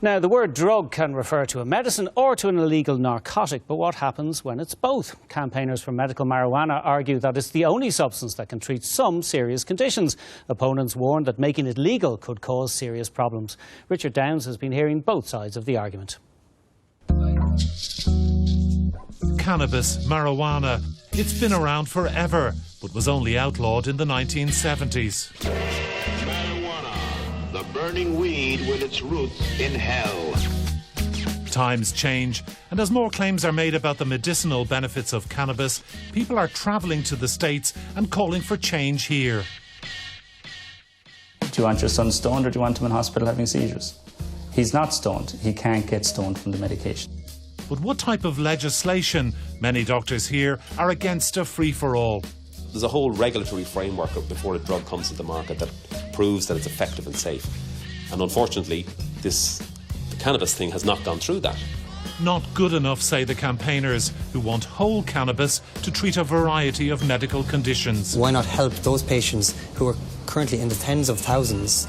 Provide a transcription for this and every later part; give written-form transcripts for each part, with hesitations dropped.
Now, the word drug can refer to a medicine or to an illegal narcotic, but what happens when it's both? Campaigners for medical marijuana argue that it's the only substance that can treat some serious conditions. Opponents warn that making it legal could cause serious problems. Richard Downs has been hearing both sides of the argument. Cannabis, marijuana, it's been around forever, but was only outlawed in the 1970s. The burning weed with its roots in hell. Times change, and as more claims are made about the medicinal benefits of cannabis, people are travelling to the States and calling for change here. Do you want your son stoned, or do you want him in hospital having seizures? He's not stoned. He can't get stoned from the medication. But what type of legislation? Many doctors here are against a free-for-all. There's a whole regulatory framework before a drug comes to the market that proves that it's effective and safe. And unfortunately, the cannabis thing has not gone through that. Not good enough, say the campaigners, who want whole cannabis to treat a variety of medical conditions. Why not help those patients who are currently in the tens of thousands,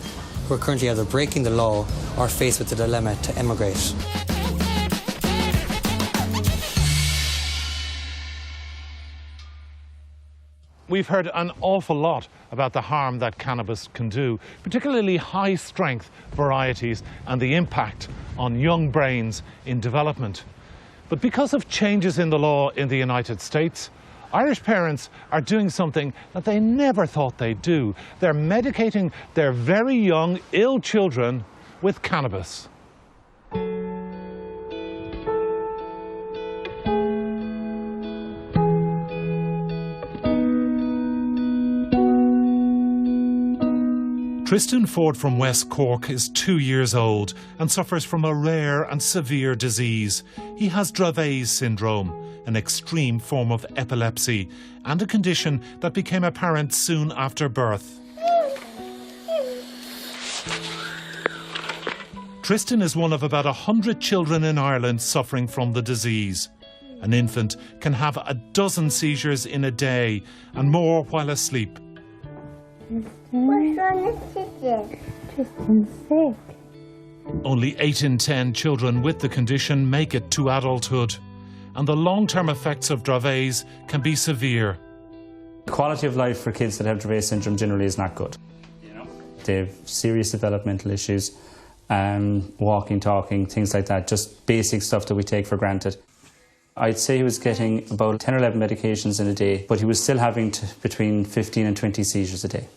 who are currently either breaking the law or faced with the dilemma to emigrate? We've heard an awful lot about the harm that cannabis can do, particularly high-strength varieties and the impact on young brains in development. But because of changes in the law in the United States, Irish parents are doing something that they never thought they'd do. They're medicating their very young, ill children with cannabis. Tristan Ford from West Cork is 2 years old and suffers from a rare and severe disease. He has Dravet syndrome, an extreme form of epilepsy, and a condition that became apparent soon after birth. Tristan is one of about 100 children in Ireland suffering from the disease. An infant can have a dozen seizures in a day and more while asleep. Tristan's sick. Only 8 in 10 children with the condition make it to adulthood, and the long-term effects of Dravet's can be severe. The quality of life for kids that have Dravet syndrome generally is not good. They have serious developmental issues, walking, talking, things like that, just basic stuff that we take for granted. I'd say he was getting about 10 or 11 medications in a day, but he was still having between 15 and 20 seizures a day.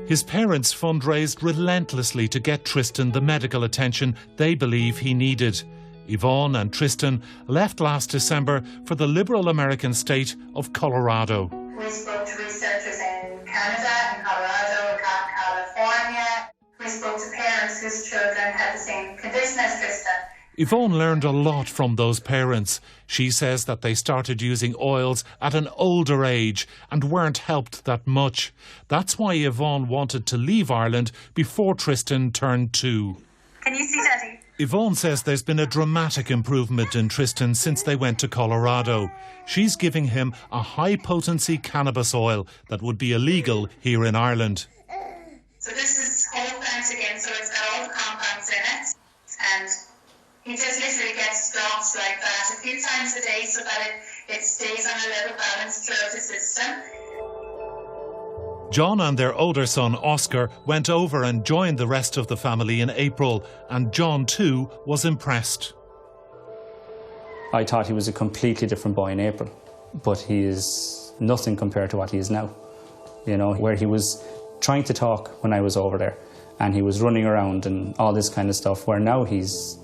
His parents fundraised relentlessly to get Tristan the medical attention they believe he needed. Yvonne and Tristan left last December for the liberal American state of Colorado. We spoke to researchers in Canada, in Colorado, in California. We spoke to parents whose children had the same condition as Tristan. Yvonne learned a lot from those parents. She says that they started using oils at an older age and weren't helped that much. That's why Yvonne wanted to leave Ireland before Tristan turned 2. Can you see Daddy? Yvonne says there's been a dramatic improvement in Tristan since they went to Colorado. She's giving him a high-potency cannabis oil that would be illegal here in Ireland. So this is whole plant again, so it's got all the compounds in it, and he just literally gets drops like that a few times a day so that it stays on a level balance throughout the system. John and their older son, Oscar, went over and joined the rest of the family in April, and John, too, was impressed. I thought he was a completely different boy in April, but he is nothing compared to what he is now. You know, where he was trying to talk when I was over there, and he was running around and all this kind of stuff, where now he's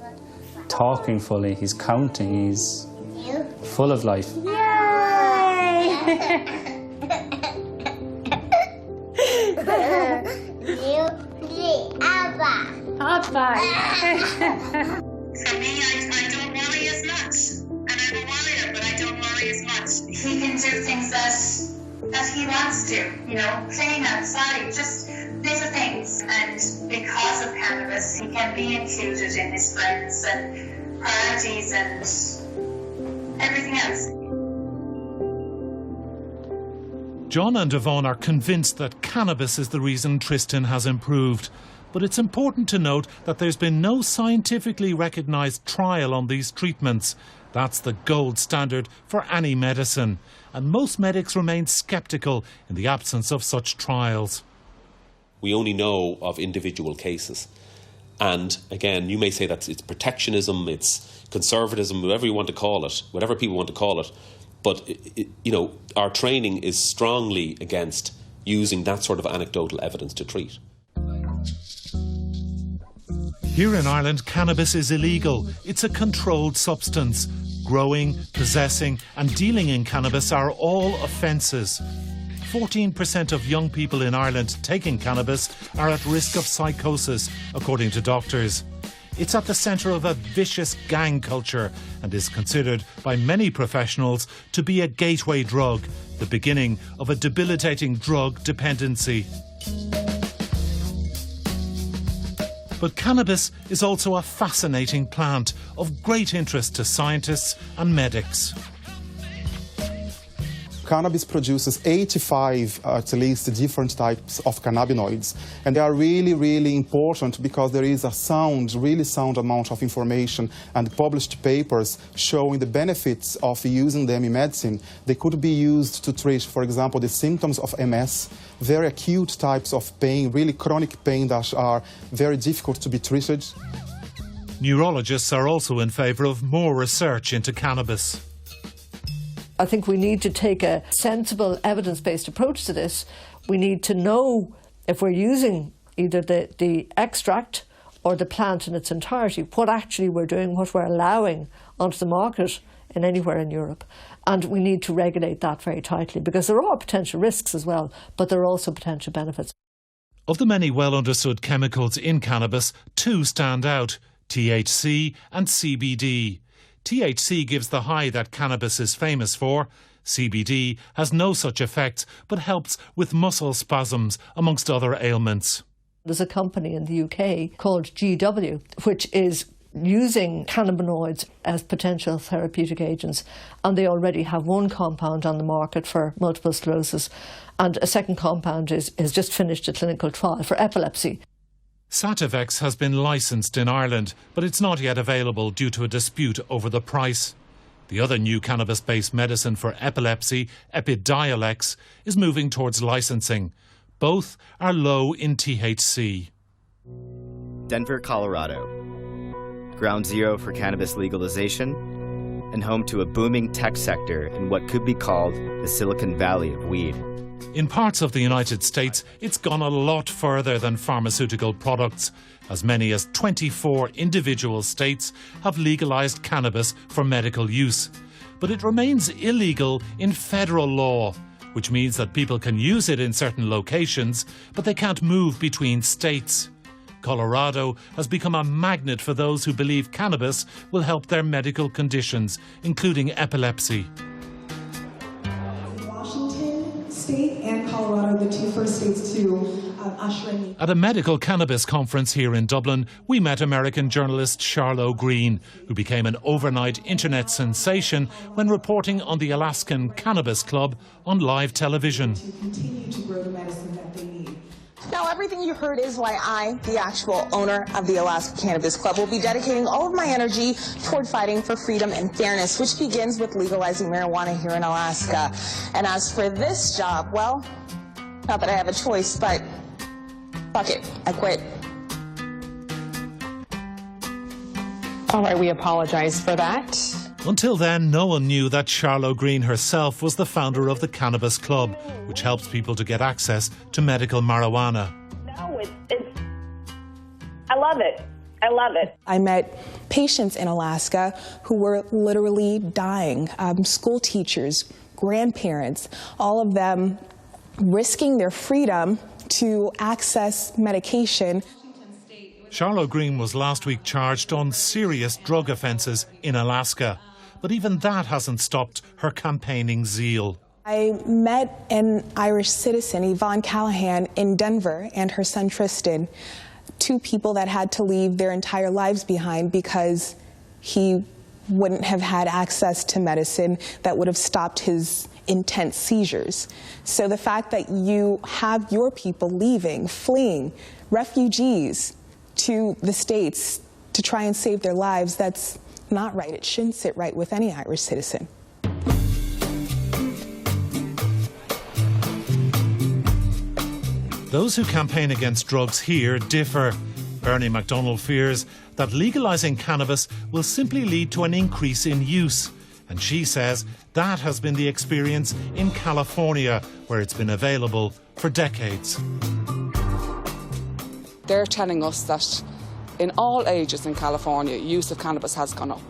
talking fully, he's counting, he's full of life. Yay! Papa. For me, I don't worry as much. And I'm a worrier, but I don't worry as much. He can do things that he wants to, you know, playing outside, just little things. And because of cannabis, he can be included in his friends and parties and everything else. John and Yvonne are convinced that cannabis is the reason Tristan has improved. But it's important to note that there's been no scientifically recognised trial on these treatments. That's the gold standard for any medicine. And most medics remain sceptical in the absence of such trials. We only know of individual cases. And again, you may say that it's protectionism, it's conservatism, whatever you want to call it, whatever people want to call it. But, our training is strongly against using that sort of anecdotal evidence to treat. Here in Ireland, cannabis is illegal. It's a controlled substance. Growing, possessing and dealing in cannabis are all offences. 14% of young people in Ireland taking cannabis are at risk of psychosis, according to doctors. It's at the centre of a vicious gang culture and is considered by many professionals to be a gateway drug, the beginning of a debilitating drug dependency. But cannabis is also a fascinating plant of great interest to scientists and medics. Cannabis produces 85, at least, different types of cannabinoids. And they are really, really important because there is a really sound amount of information and published papers showing the benefits of using them in medicine. They could be used to treat, for example, the symptoms of MS, very acute types of pain, really chronic pain that are very difficult to be treated. Neurologists are also in favour of more research into cannabis. I think we need to take a sensible, evidence-based approach to this. We need to know if we're using either the extract or the plant in its entirety, what actually we're doing, what we're allowing onto the market in anywhere in Europe. And we need to regulate that very tightly because there are potential risks as well, but there are also potential benefits. Of the many well-understood chemicals in cannabis, two stand out: THC and CBD. THC gives the high that cannabis is famous for. CBD has no such effects but helps with muscle spasms, amongst other ailments. There's a company in the UK called GW, which is using cannabinoids as potential therapeutic agents, and they already have one compound on the market for multiple sclerosis, and a second compound has just finished a clinical trial for epilepsy. Sativex has been licensed in Ireland, but it's not yet available due to a dispute over the price. The other new cannabis-based medicine for epilepsy, Epidiolex, is moving towards licensing. Both are low in THC. Denver, Colorado. Ground zero for cannabis legalization and home to a booming tech sector in what could be called the Silicon Valley of weed. In parts of the United States, it's gone a lot further than pharmaceutical products. As many as 24 individual states have legalized cannabis for medical use. But it remains illegal in federal law, which means that people can use it in certain locations, but they can't move between states. Colorado has become a magnet for those who believe cannabis will help their medical conditions, including epilepsy. State and Colorado, the two first states to usher in. At a medical cannabis conference here in Dublin, we met American journalist Charlo Green, who became an overnight internet sensation when reporting on the Alaskan Cannabis Club on live television. To continue to grow the medicine that they need. Now, everything you heard is why I, the actual owner of the Alaska Cannabis Club, will be dedicating all of my energy toward fighting for freedom and fairness, which begins with legalizing marijuana here in Alaska. And as for this job, well, not that I have a choice, but fuck it, I quit. All right, we apologize for that. Until then, no one knew that Charlo Green herself was the founder of the Cannabis Club, which helps people to get access to medical marijuana. No, I love it. I love it. I met patients in Alaska who were literally dying, school teachers, grandparents, all of them risking their freedom to access medication. Charlo Green was last week charged on serious drug offences in Alaska. But even that hasn't stopped her campaigning zeal. I met an Irish citizen, Yvonne Callahan, in Denver, and her son Tristan, two people that had to leave their entire lives behind because he wouldn't have had access to medicine that would have stopped his intense seizures. So the fact that you have your people leaving, fleeing, refugees to the States to try and save their lives, that's not right. It shouldn't sit right with any Irish citizen. Those who campaign against drugs here differ. Bernie McDonald fears that legalising cannabis will simply lead to an increase in use. And she says that has been the experience in California, where it's been available for decades. They're telling us that in all ages in California, use of cannabis has gone up.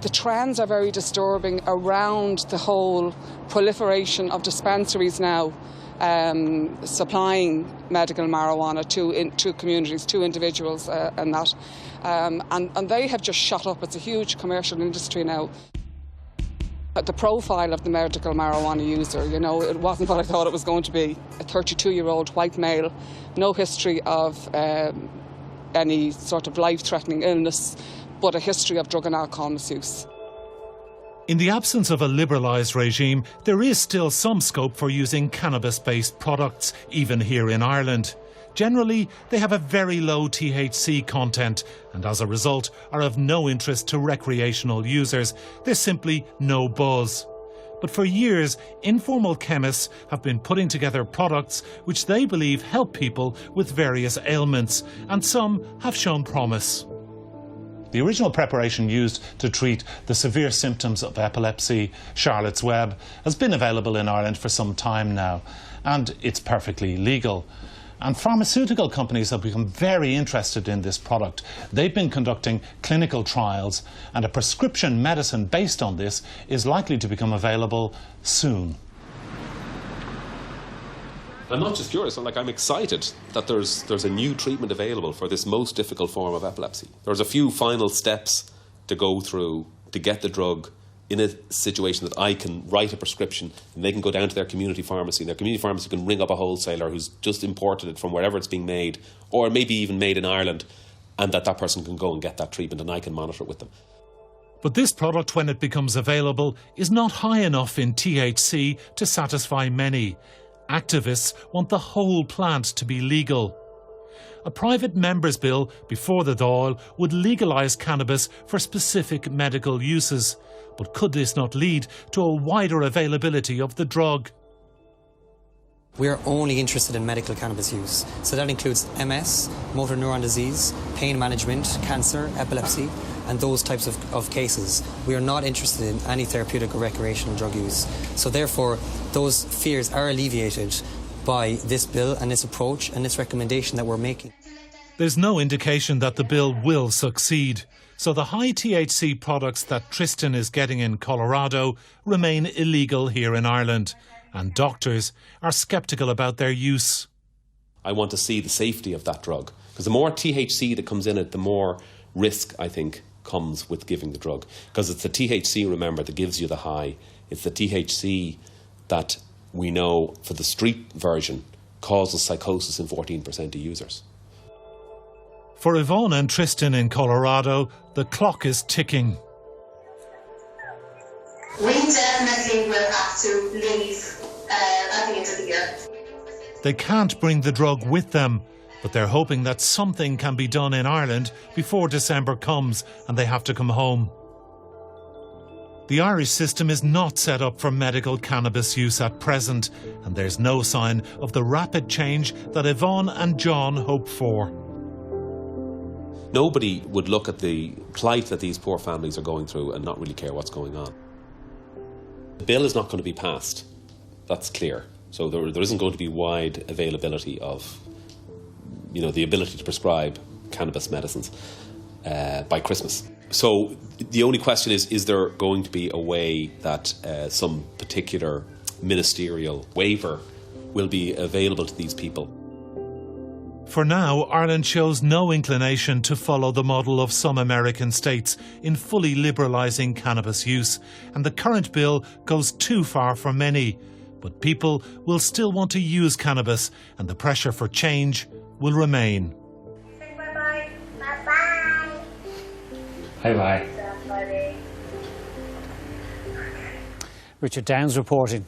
The trends are very disturbing around the whole proliferation of dispensaries now supplying medical marijuana to communities, to individuals and that. And they have just shot up. It's a huge commercial industry now. The profile of the medical marijuana user, you know, it wasn't what I thought it was going to be. A 32-year-old white male, no history of any sort of life-threatening illness, but a history of drug and alcohol misuse. In the absence of a liberalised regime, there is still some scope for using cannabis-based products, even here in Ireland. Generally, they have a very low THC content and as a result are of no interest to recreational users. There's simply no buzz. But for years, informal chemists have been putting together products which they believe help people with various ailments, and some have shown promise. The original preparation used to treat the severe symptoms of epilepsy, Charlotte's Web, has been available in Ireland for some time now, and it's perfectly legal. And pharmaceutical companies have become very interested in this product. They've been conducting clinical trials, and a prescription medicine based on this is likely to become available soon. I'm not just curious, I'm excited that there's a new treatment available for this most difficult form of epilepsy. There's a few final steps to go through to get the drug in a situation that I can write a prescription and they can go down to their community pharmacy, and their community pharmacy can ring up a wholesaler who's just imported it from wherever it's being made, or maybe even made in Ireland, and that person can go and get that treatment and I can monitor it with them. But this product, when it becomes available, is not high enough in THC to satisfy many. Activists want the whole plant to be legal. A private member's bill before the Dáil would legalise cannabis for specific medical uses. But could this not lead to a wider availability of the drug? We are only interested in medical cannabis use. So that includes MS, motor neuron disease, pain management, cancer, epilepsy, and those types of cases. We are not interested in any therapeutic or recreational drug use. So therefore, those fears are alleviated by this bill and this approach and this recommendation that we're making. There's no indication that the bill will succeed. So the high THC products that Tristan is getting in Colorado remain illegal here in Ireland. And doctors are sceptical about their use. I want to see the safety of that drug, because the more THC that comes in it, the more risk, I think, comes with giving the drug. Because it's the THC, remember, that gives you the high. It's the THC that we know, for the street version, causes psychosis in 14% of users. For Yvonne and Tristan in Colorado, the clock is ticking. We definitely will have to leave at the end of the year. They can't bring the drug with them, but they're hoping that something can be done in Ireland before December comes and they have to come home. The Irish system is not set up for medical cannabis use at present, and there's no sign of the rapid change that Yvonne and John hope for. Nobody would look at the plight that these poor families are going through and not really care what's going on. The bill is not going to be passed. That's clear. So there isn't going to be wide availability of, the ability to prescribe cannabis medicines by Christmas. So the only question is there going to be a way that some particular ministerial waiver will be available to these people? For now, Ireland shows no inclination to follow the model of some American states in fully liberalising cannabis use, and the current bill goes too far for many. But people will still want to use cannabis, and the pressure for change will remain. Say bye-bye. Bye-bye. Bye-bye. Richard Downs reporting.